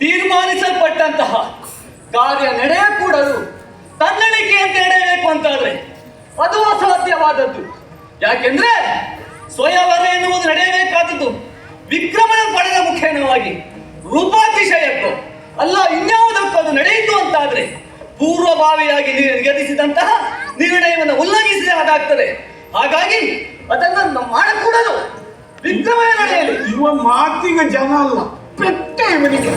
ತೀರ್ಮಾನಿಸಲ್ಪಟ್ಟಂತಹ ಕಾರ್ಯ ನಡೆಯಕೂಡದು ತನ್ನಣಿಕೆಯಂತೆ ನಡೆಯಬೇಕು ಅಂತಾದ್ರೆ ಅದು ಅಸಾಧ್ಯವಾದದ್ದು. ಯಾಕೆಂದ್ರೆ ಸ್ವಯಂವರ ಎನ್ನುವುದು ನಡೆಯಬೇಕಾದದ್ದು ವಿಕ್ರಮನ ಪಡೆದ ಮುಖೇನವಾಗಿ ರೂಪಾತಿಶಯಕ್ಕೋ ಅಲ್ಲ ಇನ್ಯಾವುದಕ್ಕೂ ಅದು ನಡೆಯಿತು ಅಂತಾದ್ರೆ ಪೂರ್ವಭಾವಿಯಾಗಿ ನಿಗದಿಸಿದಂತಹ ನಿರ್ಣಯವನ್ನು ಉಲ್ಲಂಘಿಸಿದ ಹಾಗಾಗ್ತದೆ. ಹಾಗಾಗಿ ಅದನ್ನು ಮಾಡಕೂಡದು. ವಿಕ್ರಮನ ನಡೆಯಲಿ. ಇವ ಮಾತಿಗೆ ಜನ ಅಲ್ಲ, ಪೆಟ್ಟ ಇವನಿಗೆ.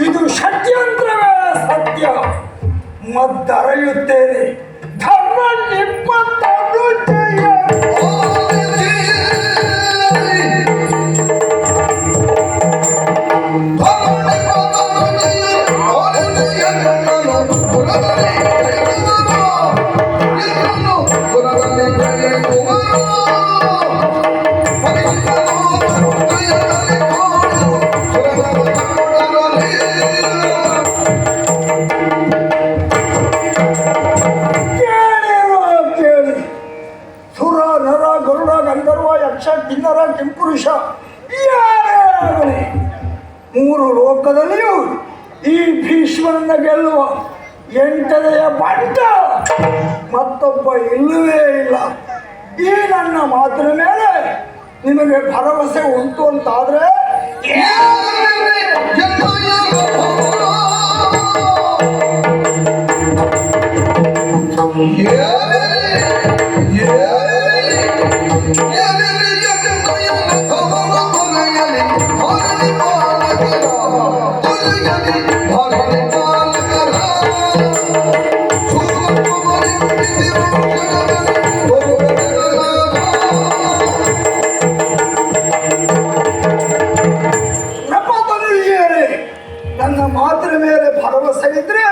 ಇದು ಷಡ್ಯಂತ್ರವೇ ಸತ್ಯ. ಮದ್ದರೆಯುತ್ತೇನೆ. ಧರ್ಮ ನಿಪ್ಪತ್ತೊಂದು ಜಯ. ಕಿನ್ನರ ಕೆಂಪುರುಷ ಯಾರೇ ಆಗಲಿ ಮೂರು ಲೋಕದಲ್ಲಿಯೂ ಈ ಭೀಷ್ಮನನ್ನ ಗೆಲ್ಲುವ ಎಂಟನೆಯ ಬಂಟ ಮತ್ತೊಬ್ಬ ಇಲ್ಲವೇ ಇಲ್ಲ. ಈ ನನ್ನ ಮಾತಿನ ಮೇಲೆ ನಿಮಗೆ ಭರವಸೆ ಉಂಟು ಅಂತಾದ್ರೆ ನನ್ನ ಮಾತಿನ ಮೇಲೆ ಭರವಸೆ ಇದ್ರೆ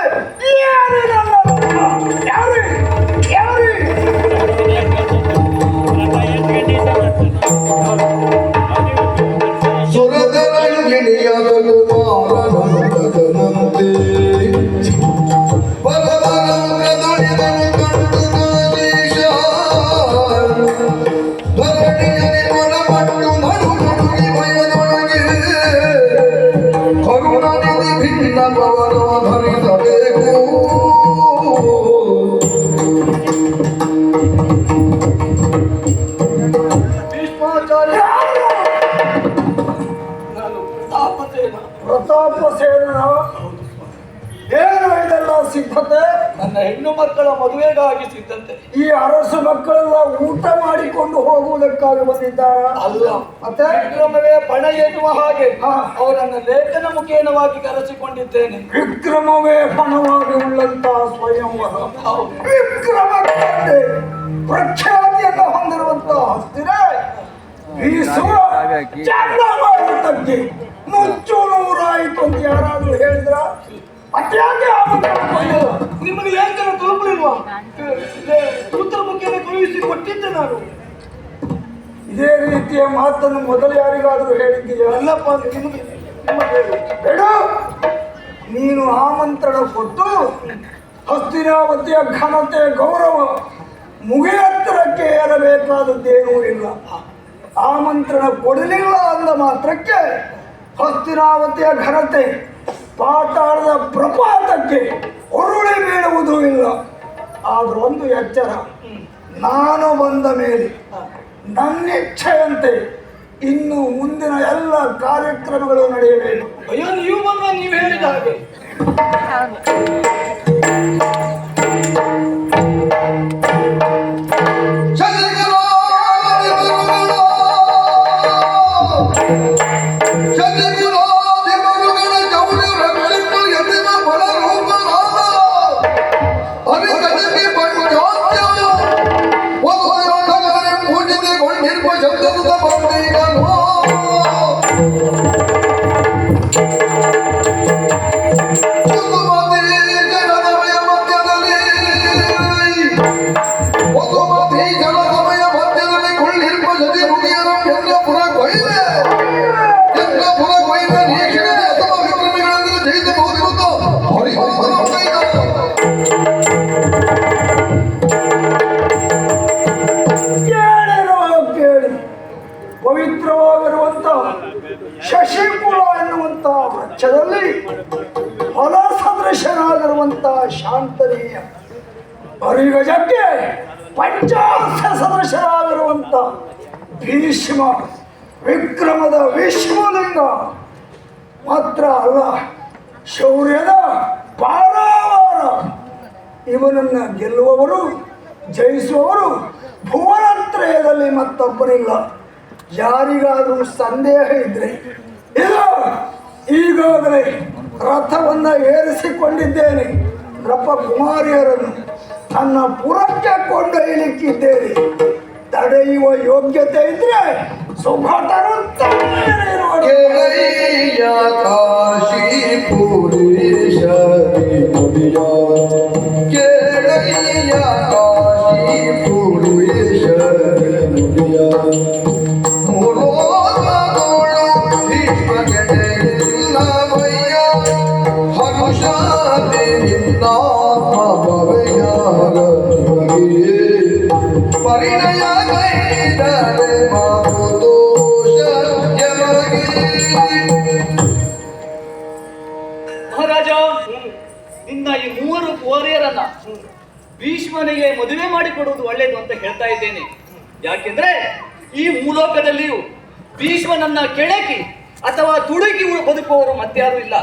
ಪ್ರತಾಪಸೇನ ಏನು ಇದೆಲ್ಲ ಸಿದ್ಧತೆ? ನನ್ನ ಹೆಣ್ಣು ಮಕ್ಕಳ ಮದುವೆಗಾಗಿ ಸಿದ್ಧತೆ. ಈ ಅರಸು ಮಕ್ಕಳೆಲ್ಲ ಊಟ ಮಾಡಿಕೊಂಡು ಹೋಗುವುದಕ್ಕಾಗಿ ಬಂದಿದ್ದಾರ? ಅಲ್ಲ, ಮತ್ತೆ ವಿಕ್ರಮವೇ ಪಣ ಎನ್ನುವ ಹಾಗೆ ಅವರನ್ನು ಲೇಖನ ಮುಖೇನವಾಗಿ ಕರೆಸಿಕೊಂಡಿದ್ದೇನೆ. ವಿಕ್ರಮವೇ ಪಣವಾಗಿ ಉಳ್ಳಂತಹ ಸ್ವಯಂವರ. ವಿಕ್ರಮ ಪ್ರಖ್ಯಾತಿಯನ್ನು ಹೊಂದಿರುವಂತಹ ಹಸ್ತಿರೇ ಬೀಸುವ ಚಂಡಮಾರುತಕ್ಕೆ ನುಚ್ಚು ನೂರಾಯಿತು ಅಂತ ಯಾರಾದ್ರೂ ಹೇಳಿದ್ರ? ಅತ್ಯಾಗೆ ನಿಮಗೆ ಲೇಖನ ತಲುಪಲಿಲ್ವಾ? ಉತ್ತರ ಮುಖ್ಯನ ಕಳುಹಿಸಿ ಕೊಟ್ಟಿದ್ದೆ ನಾನು. ಇದೇ ರೀತಿಯ ಮಾತನ್ನು ಮೊದಲು ಯಾರಿಗಾದ್ರೂ ಹೇಳಿದ್ದೀಯ? ಅಲ್ಲಪ್ಪ, ನಿಮಗೆ ಬೇಡ. ನೀನು ಆಮಂತ್ರಣ ಕೊಟ್ಟು ಹಸ್ತಿನಾವತಿಯ ಘನತೆ ಗೌರವ ಮುಗಿಯತ್ತರಕ್ಕೆ ಏರಬೇಕಾದದ್ದೇನೂ ಇಲ್ಲ. ಆಮಂತ್ರಣ ಕೊಡಲಿಲ್ಲ ಅಂದ ಮಾತ್ರಕ್ಕೆ ಹಸ್ತಿನಾವತಿಯ ಘನತೆ ಪಾತಾಳದ ಪ್ರಪಾತಕ್ಕೆ ಉರುಳಿ ಬೀಳುವುದೂ ಇಲ್ಲ. ಆದ್ರೂ ಒಂದು ಎಚ್ಚರ, ನಾನು ಬಂದ ಮೇಲೆ ನನ್ನಿಚ್ಛೆಯಂತೆ ಇನ್ನು ಮುಂದಿನ ಎಲ್ಲ ಕಾರ್ಯಕ್ರಮಗಳು ನಡೆಯಬೇಕು. ಅಯ್ಯೋ, ನೀವು ಬಂದ ನೀವು ಹೇಳಿದ ಹಾಗೆ. ಪವಿತ್ರವಾಗಿರುವಂತ ಶಶಿಕುಲ ಎನ್ನುವಂತ ವೃಕ್ಷದಲ್ಲಿ ಫಲ ಸದೃಶನಾಗಿರುವಂತ ಶಾಂತನೀಯ ಹರಿಗಜಕ್ಕೆ ಪಂಚಾಸ್ಯ ಸದೃಶನಾಗಿರುವಂತ ಭೀಷ್ಮ ವಿಕ್ರಮದ ವಿಶ್ವಲಿಂಗ ಮಾತ್ರ ಅಲ್ಲ, ಶೌರ್ಯದ ಪಾರಾವಾರ. ಇವನನ್ನ ಗೆಲ್ಲುವವರು ಜಯಿಸುವವರು ಭುವನತ್ರಯದಲ್ಲಿ ಮತ್ತೊಬ್ಬರಿಲ್ಲ. ಯಾರಿಗಾದರೂ ಸಂದೇಹ ಇದ್ರೆ ಇಲ್ಲ, ಈಗಾಗಲೇ ರಥವನ್ನ ಏರಿಸಿಕೊಂಡಿದ್ದೇನೆ. ರಪ್ಪ ಕುಮಾರಿಯರನ್ನು ನನ್ನ ಪುರಕ್ಕೆ ಕೊಂಡೊಯ್ಯಲಿಕ್ಕಿದ್ದೇನೆ. ತಡೆಯುವ ಯೋಗ್ಯತೆ ಇದ್ರೆ ಸುಭಟರು ಮಹಾರಾಜ, ನಿನ್ನ ಈ ಮೂವರು ಕೋರಿಯರನ್ನ ಭೀಷ್ಮನಿಗೆ ಮದುವೆ ಮಾಡಿಕೊಡುವುದು ಒಳ್ಳೆಯದು ಅಂತ ಹೇಳ್ತಾ ಇದ್ದೇನೆ. ಯಾಕೆಂದ್ರೆ ಈ ಮೂಲೋಕದಲ್ಲಿಯೂ ಭೀಷ್ಮನನ್ನ ಕೆಳಕಿ ಅಥವಾ ತುಡುಕಿ ಬದುಕುವವರು ಮತ್ಯಾರು ಇಲ್ಲ.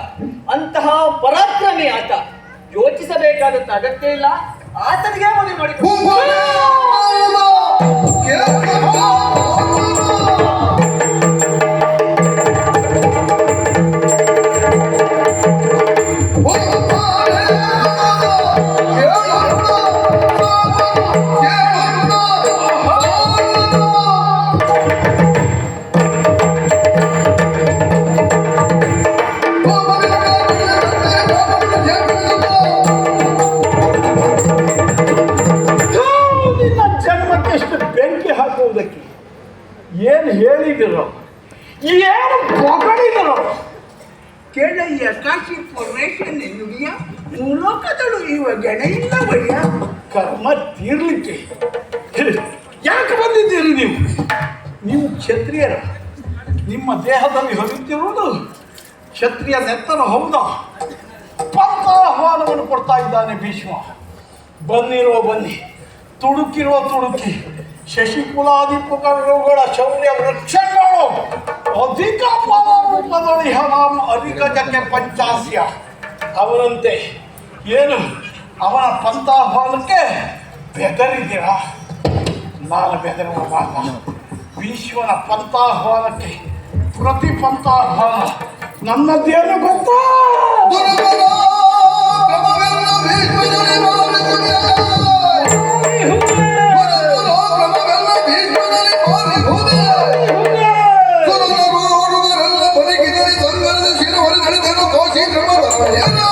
ಅಂತಹ ಪರಾಕ್ರಮಿ ಆತ. ಯೋಚಿಸಬೇಕಾದಂತ ಅಗತ್ಯ ಇಲ್ಲ, ಆತನಿಗೆ ಮದುವೆ ಮಾಡಿಕೊಡು. ಏನು ಹೇಳಿದ್ರು, ಏನು ಹೊಗಳಿದ್ರು? ಕೆಳಯ್ಯ ಕಾಶಿ ಪೊರೇಷನ್ ನುಡಿಯ ಮೂಲೋಕದಳು ಇವ ಗಣ ಇಲ್ಲವಯ್ಯ. ಕರ್ಮ ತೀರ್ಲಿಕ್ಕೆ ಯಾಕೆ ಬಂದಿದ್ದೀರಿ ನೀವು? ನೀವು ಕ್ಷತ್ರಿಯರ, ನಿಮ್ಮ ದೇಹದಲ್ಲಿ ಹರಿಯುತ್ತಿರುವುದು ಕ್ಷತ್ರಿಯ ನೆತ್ತನ ಹೌದಾ? ಪಂಥಾಹ್ವಾನವನ್ನು ಕೊಡ್ತಾ ಇದ್ದಾನೆ ಭೀಷ್ಮ. ಬನ್ನಿ, ತುಡುಕಿರುವ ತುಡುಕಿ ಶಶಿಕುಲಾದಿಪುಗಳ ಶೌರ್ಯ ವೃಕ್ಷಗಳು ಅಧಿಕ ರೂಪದಲ್ಲಿ ಹವಾಮ ಅಧಿಗಜಕ್ಕೆ ಪಂಚಾಸ್ಯ. ಅವರಂತೆ ಏನು ಅವನ ಪಂಥಾಹ್ವಾನಕ್ಕೆ ಬೆದರಿದ್ದೀರಾ? ನಾನು ಬೆದರುವ ಮಾತ. ಭೀಷ್ಮನ ಪಂಥಾಹ್ವಾನಕ್ಕೆ ಪ್ರತಿ ಪಂಥಾಹ್ವಾನ ನನ್ನದೇನು ಗೊತ್ತಾ? ಏನು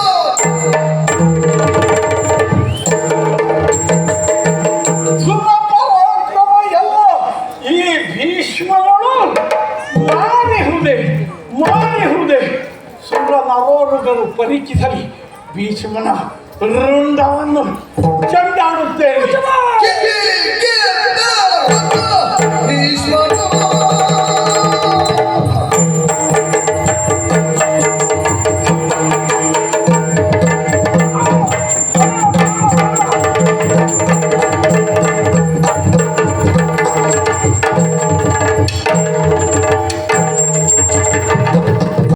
ಸುರಪರಾಕ್ರಮ ಎಲ್ಲ ಈ ಭೀಷ್ಮನಳು ಮಾರಿಹುದೆ ಸುರ ನರೋರುಗಳು ಪರೀಕ್ಷಿಸಲಿ ಭೀಷ್ಮನ ರುಂಡವನ್ನು